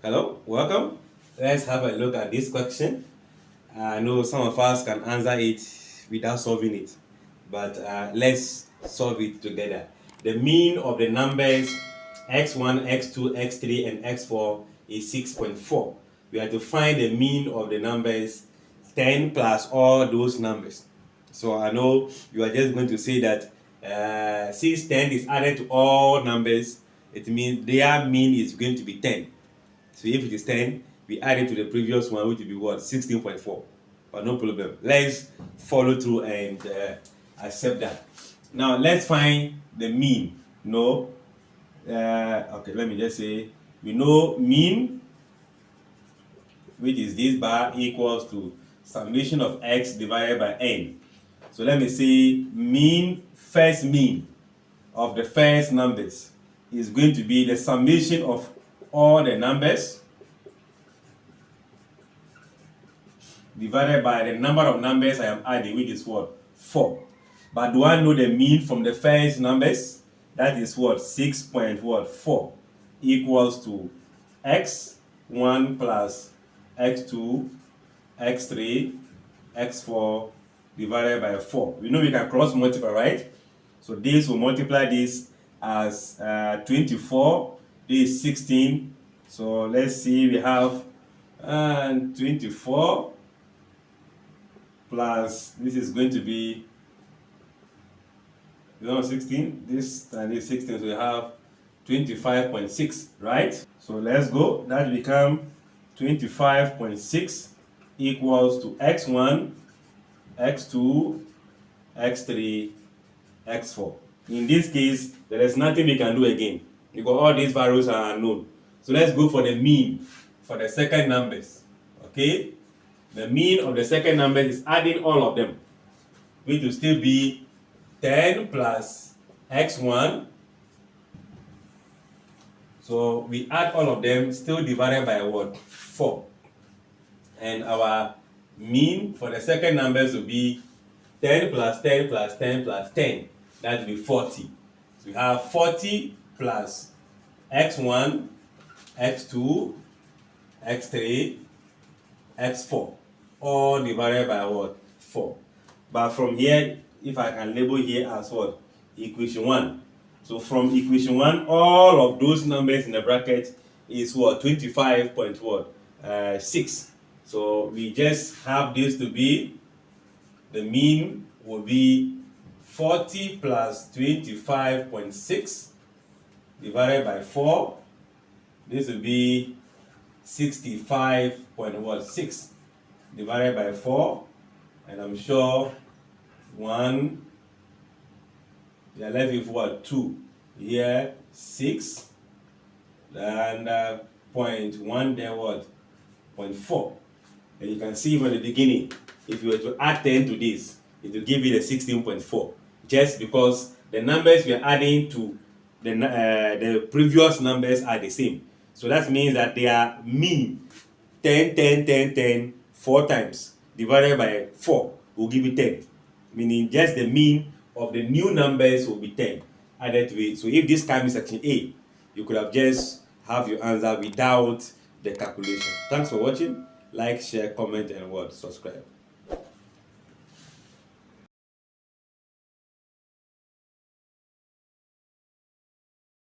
Hello, welcome. Let's have a look at this question. I know some of us can answer it without solving it, but let's solve it together. The mean of the numbers x1, x2, x3, and x4 is 6.4. We have to find the mean of the numbers 10 plus all those numbers. So I know you are just going to say that since 10 is added to all numbers, it means their mean is going to be 10. So if it is 10, we add it to the previous one, which will be what? 16.4. But no problem. Let's follow through and accept that. Now let's find the mean. Okay, let me just say, we know mean, which is this bar, equals to summation of x divided by n. So let me say first mean of the first numbers is going to be the summation of all the numbers divided by the number of numbers I am adding, which is what? 4. But do I know the mean from the first numbers? That is what? 6.4 equals to x1 plus x2, x3, x4 divided by 4. We know we can cross multiply, right? So this will multiply this as 24. This is 16. So let's see, we have 24 plus, this is going to be 16. This and this 16, so we have 25.6, right? So let's go. That become 25.6 equals to x1, x2, x3, x4. In this case, there is nothing we can do again because all these values are unknown. So let's go for the mean for the second numbers. Okay? The mean of the second number is adding all of them, which will still be 10 plus x1. So we add all of them, still divided by what? 4. And our mean for the second numbers will be 10 plus 10 plus 10 plus 10. That will be 40. So we have 40 plus x1, x2, x3, x4, all divided by what? 4. But from here, if I can label here as what? Equation 1. So from equation 1, all of those numbers in the bracket is what? 25.6. So we just have this to be, the mean will be 40 plus 25.6 divided by 4. This will be 65.6 divided by 4. And I'm sure 1, we are left with what? 2. Here, 6. And 0.1 there, what? 0.4. And you can see from the beginning, if you were to add 10 to this, it will give you the 16.4. Just because the numbers we are adding to the previous numbers are the same. So that means that their mean 10, 10, 10, 10, 4 times divided by 4 will give you 10. Meaning just the mean of the new numbers will be 10 added to it. So if this comes in section A, you could have just have your answer without the calculation. Thanks for watching. Like, share, comment, and subscribe.